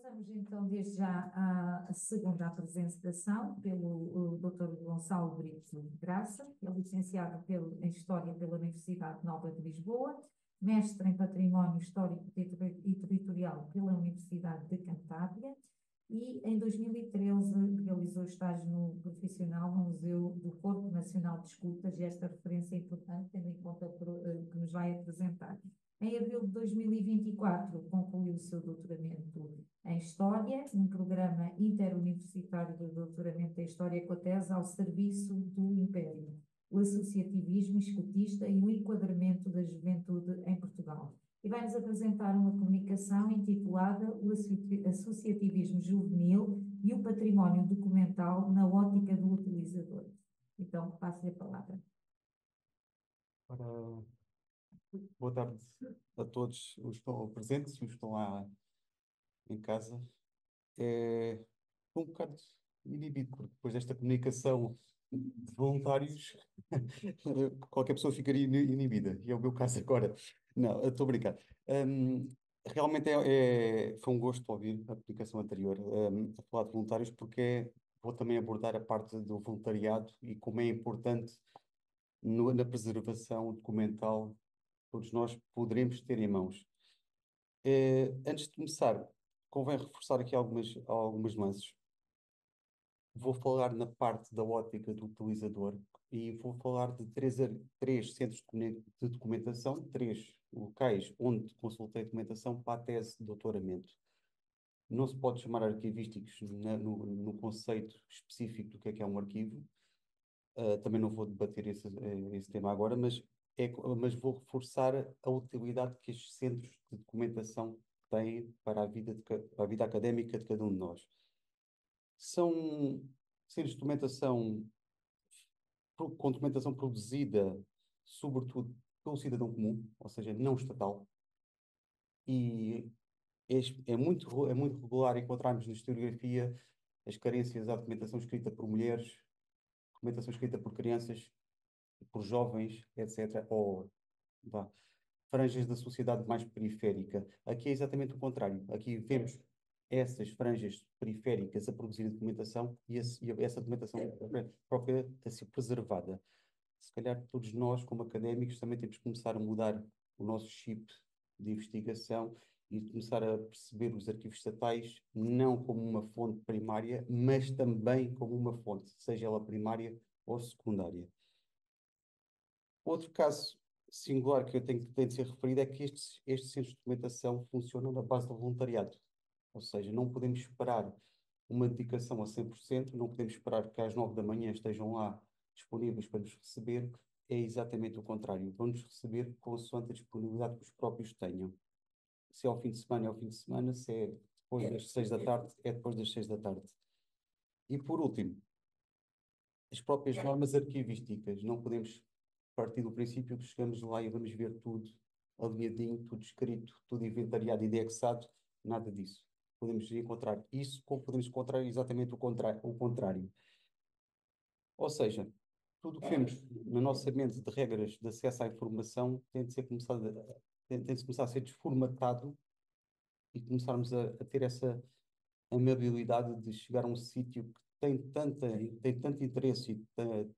Passamos então desde já à segunda apresentação pelo Dr. Gonçalo Brito Graça, que é licenciado em História pela Universidade Nova de Lisboa, mestre em Património Histórico e Territorial pela Universidade de Cantábria e em 2013 realizou estágio no profissional no Museu do Corpo Nacional de Escultas, e esta referência é importante, tendo em conta que nos vai apresentar. Em abril de 2024, concluiu o seu doutoramento em História, um programa interuniversitário de doutoramento em História com a tese ao serviço do Império, o associativismo escutista e o enquadramento da juventude em Portugal. E vai-nos apresentar uma comunicação intitulada O Associativismo Juvenil e o Património Documental na Ótica do Utilizador. Então, passo-lhe a palavra. Ora, boa tarde a todos os que estão presentes e os que estão lá em casa. Estou um bocado inibido, porque depois desta comunicação de voluntários, qualquer pessoa ficaria inibida, e é o meu caso agora. Não, eu estou a brincar. Hum, Realmente foi um gosto ouvir a comunicação anterior, a falar de voluntários, porque vou também abordar a parte do voluntariado e como é importante na preservação documental todos nós poderemos ter em mãos. Antes de começar, convém reforçar aqui algumas nuances. Vou falar na parte da ótica do utilizador e vou falar de três centros de documentação, três locais onde consultei documentação para a tese de doutoramento. Não se pode chamar arquivísticos no conceito específico do que é um arquivo. Também não vou debater esse tema agora, mas vou reforçar a utilidade que estes centros de documentação têm para para a vida académica de cada um de nós. São centros de documentação com documentação produzida, sobretudo, pelo cidadão comum, ou seja, não estatal, e é muito regular encontrarmos na historiografia as carências à documentação escrita por mulheres, documentação escrita por crianças, por jovens, etc., ou vá, franjas da sociedade mais periférica. Aqui é exatamente o contrário. Aqui vemos essas franjas periféricas a produzir documentação e essa documentação própria a ser preservada. Se calhar todos nós, como académicos, também temos que começar a mudar o nosso chip de investigação e começar a perceber os arquivos estatais não como uma fonte primária, mas também como uma fonte, seja ela primária ou secundária. Outro caso singular que tem de ser referido é que estes centros de documentação funcionam na base do voluntariado. Ou seja, não podemos esperar uma dedicação a 100%, não podemos esperar que às 9 da manhã estejam lá disponíveis para nos receber. É exatamente o contrário. Vão-nos receber consoante a disponibilidade que os próprios tenham. Se é ao fim de semana, é ao fim de semana. Se é depois das 6 da tarde, é depois das 6 da tarde. E por último, as próprias normas arquivísticas. Não podemos partir do princípio que chegamos lá e vamos ver tudo alinhadinho, tudo escrito, tudo inventariado e indexado. Nada disso. Podemos encontrar isso, como podemos encontrar exatamente o contrário. Ou seja, tudo o que temos na nossa mente de regras de acesso à informação tem de começar a ser desformatado e começarmos a ter essa amabilidade de chegar a um sítio que tem tanto interesse e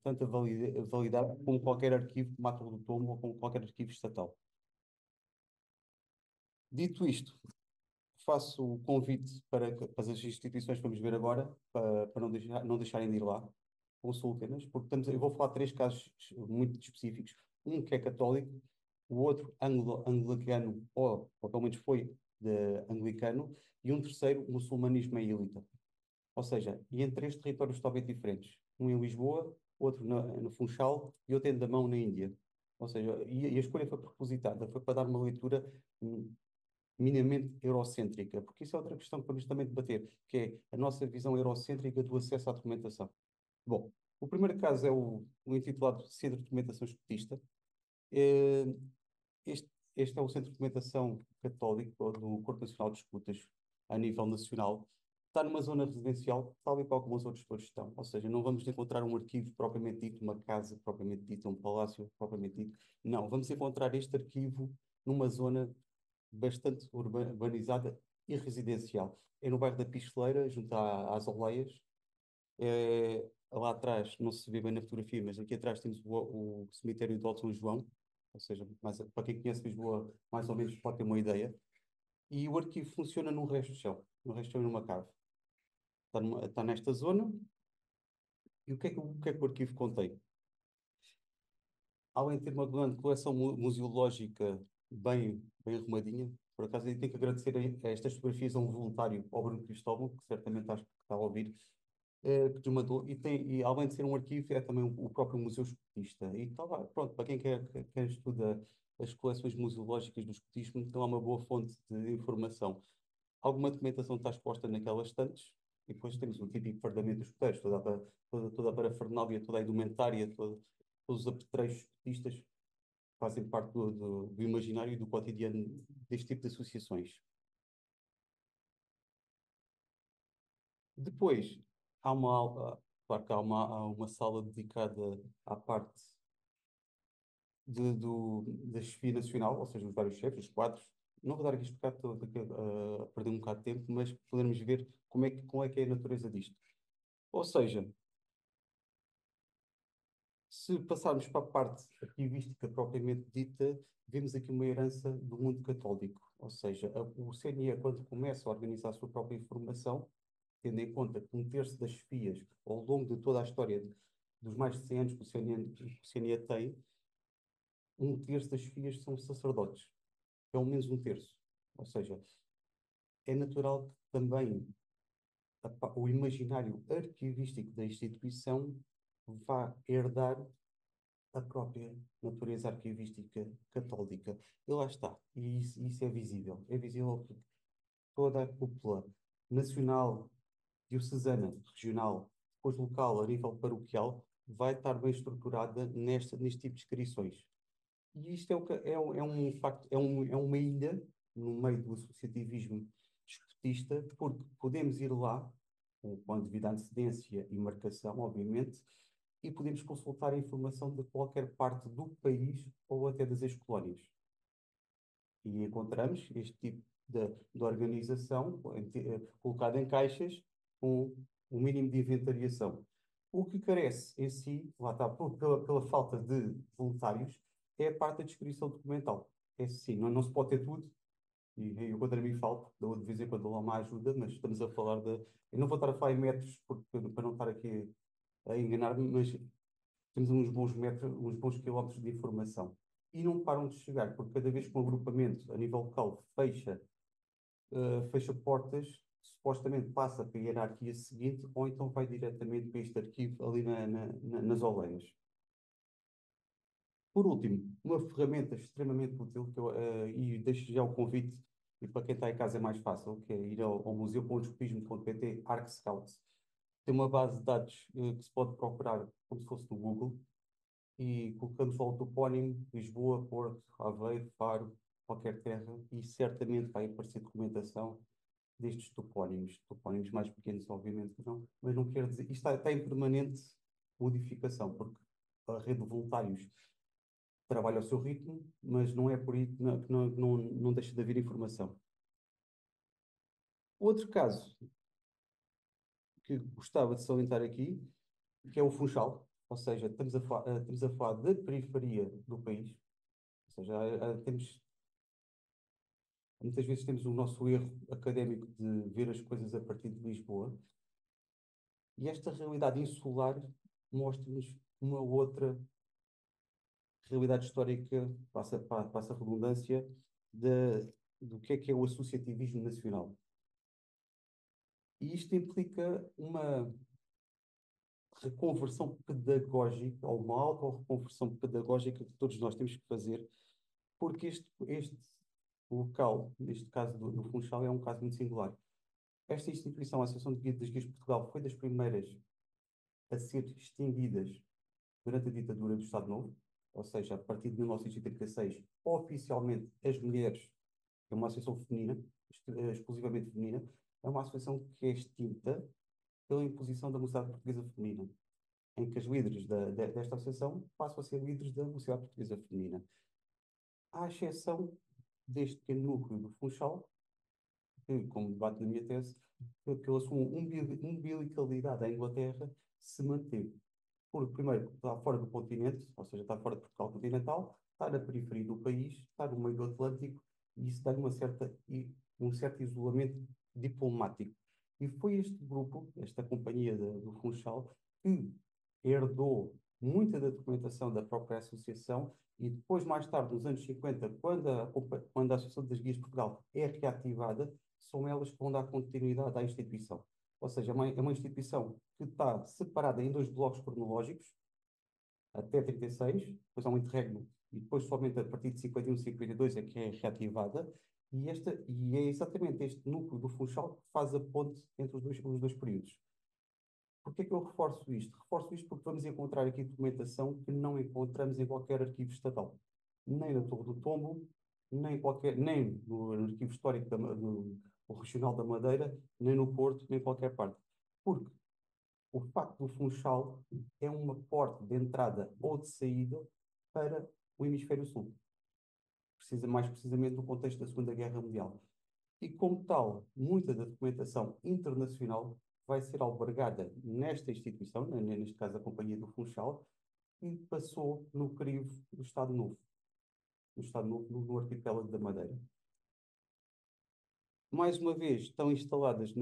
tanta validade como qualquer arquivo de Mata do Tombo ou como qualquer arquivo estatal. Dito isto, faço o convite para as instituições que vamos ver agora, para não deixarem de ir lá, consultem-nas, porque eu vou falar de três casos muito específicos. Um que é católico, o outro anglicano, ou pelo menos foi anglicano, e um terceiro, muçulmanismo israelita. Ou seja, e em três territórios totalmente diferentes. Um em Lisboa, outro no Funchal e outro em Damão, na Índia. Ou seja, e a escolha foi propositada, foi para dar uma leitura minimamente eurocêntrica, porque isso é outra questão que vamos também debater, que é a nossa visão eurocêntrica do acesso à documentação. Bom, o primeiro caso é o intitulado Centro de Documentação Escutista. Eh, este é o Centro de Documentação Católico do Corpo Nacional de Escutas, a nível nacional. Está numa zona residencial, tal e qual como os outros todos estão. Ou seja, não vamos encontrar um arquivo propriamente dito, uma casa propriamente dita, um palácio propriamente dito. Não, vamos encontrar este arquivo numa zona bastante urbanizada e residencial. É no bairro da Pisteleira, junto às Oleias. Lá atrás, não se vê bem na fotografia, mas aqui atrás temos o cemitério de Alto São João, ou seja, para quem conhece Lisboa, mais ou menos pode ter uma ideia. E o arquivo funciona num resto de chão, no resto de chão e numa cave. Está nesta zona. E o que é que o arquivo contém? Além de ter uma grande coleção museológica bem arrumadinha, por acaso eu tenho que agradecer a estas fotografias a um voluntário, ao Bruno Cristóvão, que certamente acho que está a ouvir, que nos mandou, e além de ser um arquivo, é também o próprio Museu Escotista. E está lá, pronto, para quem quer estudar as coleções museológicas do escotismo, tem lá uma boa fonte de informação. Alguma documentação está exposta naquelas estantes, e depois temos o típico fardamento dos escoteiros, toda a parafernália, toda a indumentária, todos os apetrechos escotistas fazem parte do imaginário e do cotidiano deste tipo de associações. Depois, claro que há uma sala dedicada à parte da chefia nacional, ou seja, os vários chefes, os quadros. Não vou dar aqui a explicar, estou aqui a perder um bocado de tempo, mas podemos ver como é que é a natureza disto. Ou seja, se passarmos para a parte arquivística propriamente dita, vemos aqui uma herança do mundo católico. Ou seja, o CNE, quando começa a organizar a sua própria informação, tendo em conta que um terço das chefias, ao longo de toda a história dos mais de 100 anos que o CNE tem, um terço das chefias são sacerdotes. Pelo menos um terço. Ou seja, é natural que também o imaginário arquivístico da instituição vá herdar a própria natureza arquivística católica. E lá está. E isso é visível. É visível porque toda a cúpula nacional, diocesana, regional, depois local, a nível paroquial, vai estar bem estruturada neste tipo de inscrições. E isto é um facto, é uma ilha no meio do associativismo escotista, porque podemos ir lá, com a devida antecedência e marcação, obviamente, e podemos consultar a informação de qualquer parte do país ou até das ex-colónias. E encontramos este tipo de organização colocada em caixas com um mínimo de inventariação. O que carece em si, lá está, pela falta de voluntários, é a parte da descrição documental. É sim, não se pode ter tudo, e eu contra mim falo, de vez em quando dou lá uma ajuda, mas estamos a falar de. Eu não vou estar a falar em metros, para não estar aqui a enganar-me, mas temos uns bons metros, uns bons quilómetros de informação. E não param de chegar, porque cada vez que um agrupamento a nível local fecha portas, supostamente passa para a hierarquia seguinte, ou então vai diretamente para este arquivo ali nas Oleias. Por último, uma ferramenta extremamente útil, e deixo já o convite, e para quem está em casa é mais fácil, que é ir ao museu.escotismo.pt ArcScout. Tem uma base de dados que se pode procurar como se fosse no Google, e colocamos lá o topónimo, Lisboa, Porto, Aveiro, Faro, qualquer terra, e certamente vai aparecer documentação destes topónimos mais pequenos, obviamente que não, mas não quer dizer, isto está em permanente modificação, porque a rede de voluntários trabalha ao seu ritmo, mas não é por aí que não deixa de haver informação. Outro caso que gostava de salientar aqui, que é o Funchal, ou seja, estamos a falar da periferia do país, ou seja, muitas vezes temos o nosso erro académico de ver as coisas a partir de Lisboa, e esta realidade insular mostra-nos uma outra realidade histórica, passa a redundância, do que é o associativismo nacional. E isto implica uma reconversão pedagógica, ou uma auto-reconversão pedagógica que todos nós temos que fazer, porque este local, neste caso do Funchal, é um caso muito singular. Esta instituição, a Associação das Guias de Portugal, foi das primeiras a ser extinguidas durante a ditadura do Estado Novo, ou seja, a partir de 1986, oficialmente as mulheres, é uma associação feminina, exclusivamente feminina, é uma associação que é extinta pela imposição da Mocidade Portuguesa Feminina, em que as líderes desta associação passam a ser líderes da Mocidade Portuguesa Feminina. À exceção deste pequeno núcleo do Funchal, que, como debate na minha tese, que a sua umbilicalidade à Inglaterra se manteve. Porque, primeiro, está fora do continente, ou seja, está fora de Portugal continental, está na periferia do país, está no meio do Atlântico, e isso dá-lhe um certo isolamento diplomático. E foi este grupo, esta companhia do Funchal, que herdou muita da documentação da própria associação e depois, mais tarde, nos anos 50, quando a Associação das Guias de Portugal é reativada, são elas que vão dar continuidade à instituição. Ou seja, é uma instituição que está separada em dois blocos cronológicos, até 36, depois há um interregno, e depois somente a partir de 51 e 52 é que é reativada, e é exatamente este núcleo do Funchal que faz a ponte entre os dois períodos. Porquê que eu reforço isto? Reforço isto porque vamos encontrar aqui documentação que não encontramos em qualquer arquivo estatal. Nem na Torre do Tombo, nem no Arquivo Histórico do Regional da Madeira, nem no Porto, nem em qualquer parte. Porque o facto do Funchal é uma porta de entrada ou de saída para o Hemisfério Sul. Mais precisamente no contexto da Segunda Guerra Mundial. E, como tal, muita da documentação internacional vai ser albergada nesta instituição, neste caso a Companhia do Funchal, que passou no crivo do Estado Novo, no arquipélago da Madeira. Mais uma vez, estão instaladas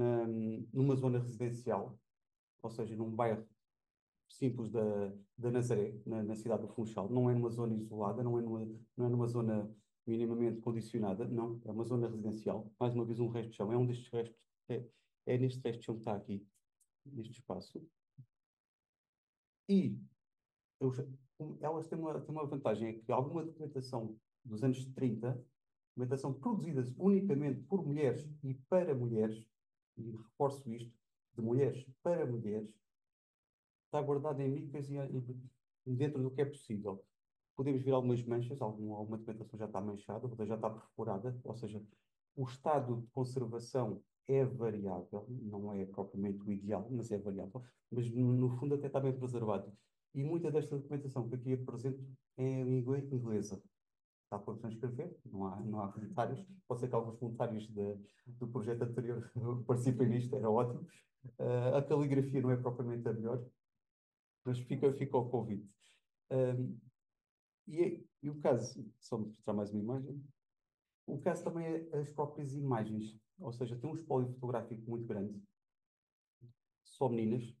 numa zona residencial, ou seja, num bairro simples da Nazaré, na cidade do Funchal. Não é numa zona isolada, não é numa zona minimamente condicionada, não, é uma zona residencial. Mais uma vez, um resto de chão. É um destes restos, é neste resto de chão que está aqui, neste espaço. E eu, elas têm uma vantagem, é que alguma documentação dos anos 30, documentação produzida unicamente por mulheres e para mulheres, e reforço isto, de mulheres para mulheres, está guardada em micas e dentro do que é possível. Podemos ver algumas manchas, alguma documentação já está manchada, outra já está perfurada, ou seja, o estado de conservação é variável, não é propriamente o ideal, mas é variável, mas no fundo até está bem preservado. E muita desta documentação que aqui apresento é em língua inglesa. Está por transcrever, não há comentários. Pode ser que alguns comentários do projeto anterior participem nisto, era ótimo. A caligrafia não é propriamente a melhor, mas fica o convite. Um, e o caso, só mostrar mais uma imagem, o caso também é as próprias imagens, ou seja, tem um espólio fotográfico muito grande, só meninas,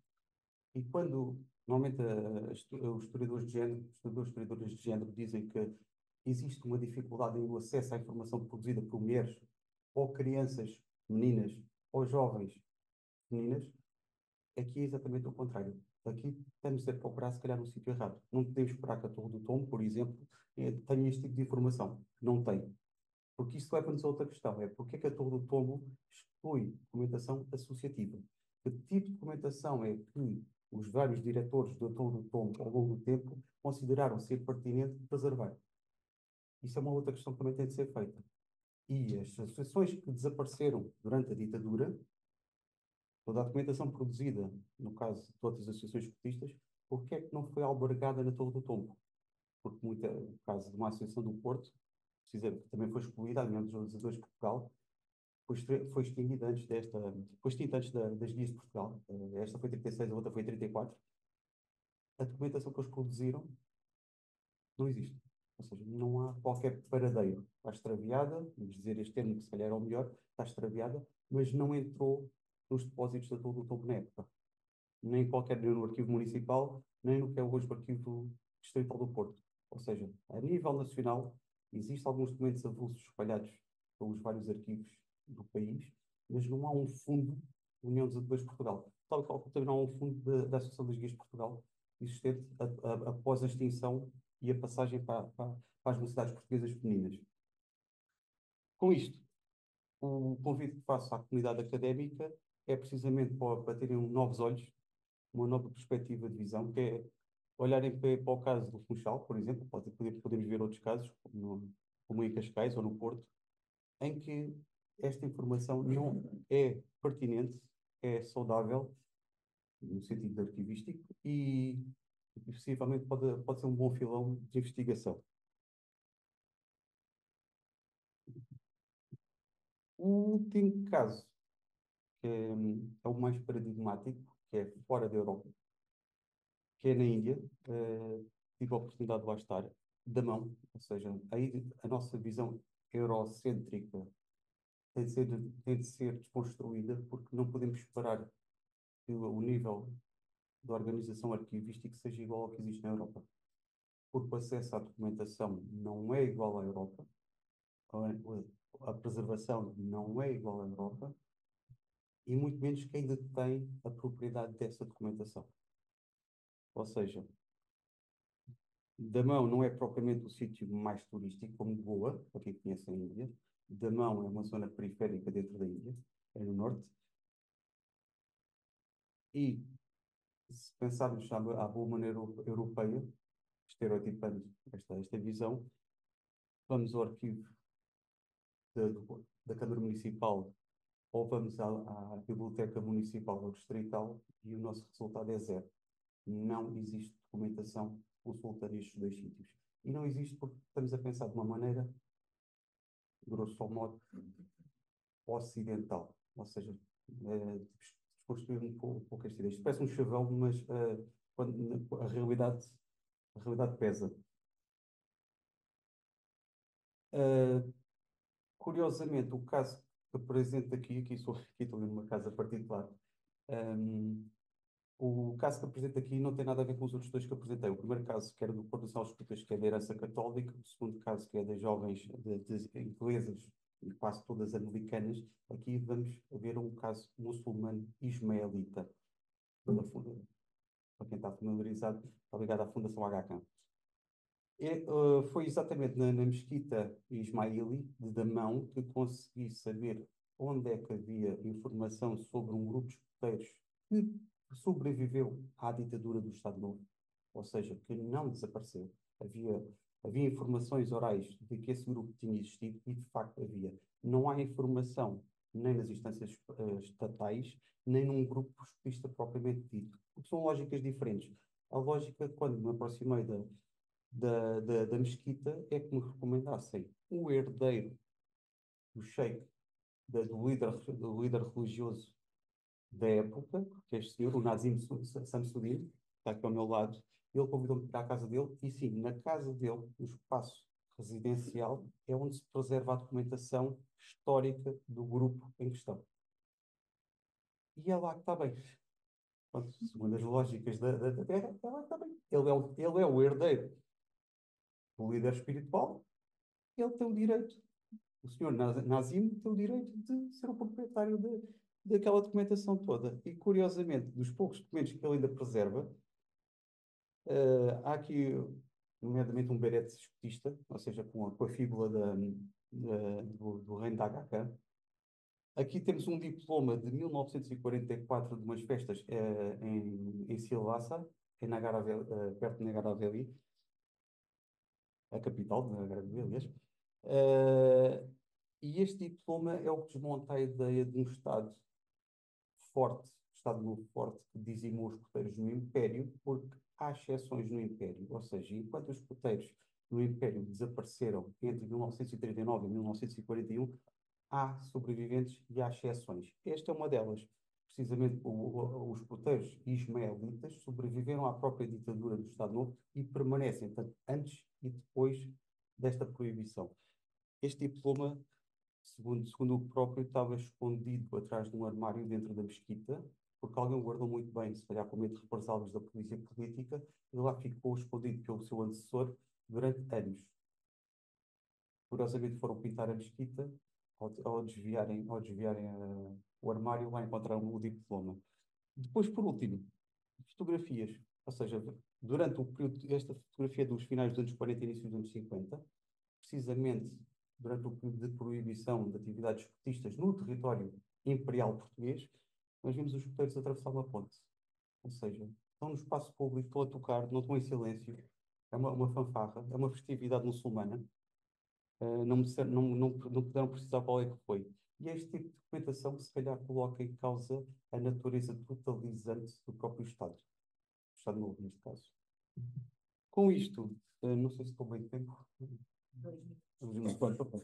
e quando, normalmente, os historiadores de género, historiadoras de género dizem que existe uma dificuldade no acesso à informação produzida por mulheres, ou crianças, meninas, ou jovens, meninas, aqui é exatamente o contrário. Aqui estamos a procurar, se calhar, no sítio errado. Não podemos esperar que a Torre do Tombo, por exemplo, tenha este tipo de informação. Não tem. Porque isso leva-nos a outra questão. É porque é que a Torre do Tombo exclui documentação associativa? Que tipo de documentação é que os vários diretores da Torre do Tombo, ao longo do tempo, consideraram ser pertinente preservar? Isso é uma outra questão que também tem de ser feita. E as associações que desapareceram durante a ditadura, toda a documentação produzida, no caso de outras associações cotistas, porque é que não foi albergada na Torre do Tombo? Porque, no caso de uma associação do Porto, que também foi excluída, a União dos Realizadores de Portugal, foi extinguida foi extinta antes das Guias de Portugal. Esta foi 36, a outra foi 34. A documentação que eles produziram não existe. Ou seja, não há qualquer paradeiro. Está extraviada, vamos dizer este termo que se calhar é o melhor, está extraviada, mas não entrou nos depósitos da Torre do Tombo na época. Nem no arquivo municipal, nem no que é hoje o arquivo distrital do Porto. Ou seja, a nível nacional, existem alguns documentos avulsos espalhados pelos vários arquivos do país, mas não há um fundo da União dos Educadores de Portugal. Tal qual como também não há um fundo da Associação das Guias de Portugal existente após a extinção e a passagem para as mocidades portuguesas femininas. Com isto, o convite que faço à comunidade académica é precisamente para terem novos olhos, uma nova perspectiva de visão, que é olharem para o caso do Funchal, por exemplo, podemos ver outros casos, como em Cascais ou no Porto, em que esta informação não é pertinente, é saudável, no sentido arquivístico, e possivelmente pode ser um bom filão de investigação. O último caso, que é o mais paradigmático, que é fora da Europa, que é na Índia, tive a oportunidade de lá estar, da mão, ou seja, aí a nossa visão eurocêntrica tem de ser desconstruída, porque não podemos esperar que o nível de organização arquivística seja igual ao que existe na Europa. Porque o acesso à documentação não é igual à Europa, a preservação não é igual à Europa, e muito menos quem detém a propriedade dessa documentação. Ou seja, Damão não é propriamente o sítio mais turístico, como Goa, para quem conhece a Índia. Damão é uma zona periférica dentro da Índia, é no norte. E se pensarmos à boa maneira europeia, estereotipando esta visão, vamos ao arquivo da Câmara Municipal ou vamos à Biblioteca Municipal ou Distrital e o nosso resultado é zero. Não existe documentação consulta nestes dois sítios. E não existe porque estamos a pensar de uma maneira, grosso modo, ocidental. Ou seja, desconstruir um pouco esta ideia. Isto parece um chavão, mas a realidade pesa. Curiosamente, o caso que apresento aqui estou numa casa particular, o caso que apresento aqui não tem nada a ver com os outros dois que apresentei. O primeiro caso, que era do Porto Nacional dos Escritores, que é da herança católica. O segundo caso, que é das jovens de inglesas, e quase todas americanas. Aqui vamos ver um caso muçulmano ismaelita. Para quem está familiarizado, está ligado à Fundação Aga Khan. Foi exatamente na mesquita Ismaili de Damão que consegui saber onde é que havia informação sobre um grupo de escoteiros que sobreviveu à ditadura do Estado Novo, ou seja, que não desapareceu. Havia informações orais de que esse grupo tinha existido e de facto havia. Não há informação nem nas instâncias estatais, nem num grupo escotista propriamente dito, porque são lógicas diferentes. A lógica, quando me aproximei da mesquita, é que me recomendassem o herdeiro do sheik, do líder religioso da época, que é este senhor, o Nazim Samsudin, está aqui ao meu lado. Ele convidou-me para a casa dele, e sim, na casa dele, no espaço residencial, é onde se preserva a documentação histórica do grupo em questão. E é lá que está bem. Pronto, segundo as lógicas da Terra, é lá que está bem. Ele é o herdeiro do líder espiritual, ele tem o direito, o senhor Nazim tem o direito de ser o proprietário daquela documentação toda. E, curiosamente, dos poucos documentos que ele ainda preserva, há aqui, nomeadamente, um berete escotista, ou seja, com a fíbula do reino da HK. Aqui temos um diploma de 1944 de umas festas em Silvassa, perto de Nagaraveli, a capital de Nagaraveli, aliás. E este diploma é o que desmonta a ideia de um Estado forte, Estado Novo forte, que dizimou os escoteiros no Império, porque há exceções no Império. Ou seja, enquanto os escoteiros no Império desapareceram entre 1939 e 1941, há sobreviventes e há exceções. Esta é uma delas. Precisamente os escoteiros ismaelitas sobreviveram à própria ditadura do Estado Novo e permanecem, tanto antes e depois desta proibição. Este diploma, segundo o próprio, estava escondido atrás de um armário dentro da mesquita, porque alguém o guardou muito bem, se calhar com medo de represálias da polícia política, e lá ficou escondido pelo seu antecessor durante anos. Curiosamente foram pintar a mesquita, ao desviarem o armário, lá encontraram o diploma. Depois, por último, fotografias. Ou seja, durante o período, esta fotografia dos finais dos anos 40 e início dos anos 50, precisamente durante o período de proibição de atividades escotistas no território imperial português, nós vimos os escoteiros atravessar uma ponte. Ou seja, estão no espaço público, estão a tocar, não estão em silêncio. É uma fanfarra, é uma festividade muçulmana. Não puderam precisar qual é que foi. E é este tipo de documentação que se calhar coloca em causa a natureza totalizante do próprio Estado. O Estado Novo, neste caso. Com isto, não sei se estou bem de tempo.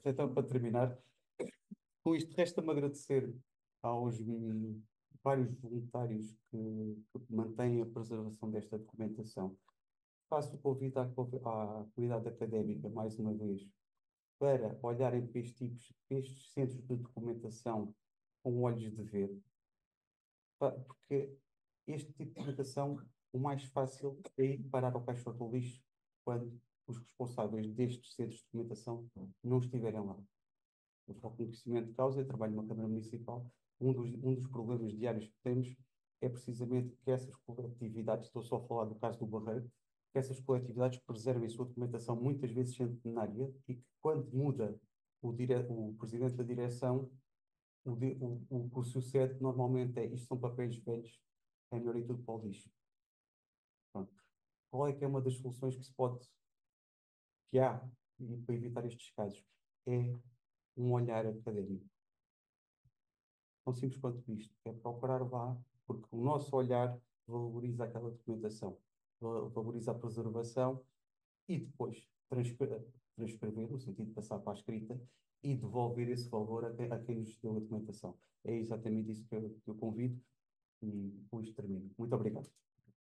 Então, para terminar, Com isto, resta-me agradecer aos vários voluntários que mantêm a preservação desta documentação. Faço o convite à comunidade académica, mais uma vez, para olharem para estes centros de documentação com olhos de ver, porque este tipo de documentação, o mais fácil é ir parar ao caixote do lixo quando os responsáveis destes centros de documentação não estiverem lá. Eu falo com conhecimento de causa, eu trabalho numa Câmara Municipal. Um dos problemas diários que temos é precisamente que essas coletividades, estou só a falar do caso do Barreiro, que essas coletividades preservem a sua documentação muitas vezes centenária e que quando muda o presidente da direção, o que sucede normalmente é isto são papéis velhos, é melhor ir tudo para o lixo. Pronto. Qual é que é uma das soluções que há para evitar estes casos? É um olhar académico. Tão simples quanto isto. É procurar lá, porque o nosso olhar valoriza aquela documentação, valoriza a preservação e depois transcrever, no sentido de passar para a escrita e devolver esse valor a quem nos deu a documentação. É exatamente isso que eu convido e com isto termino. Muito obrigado.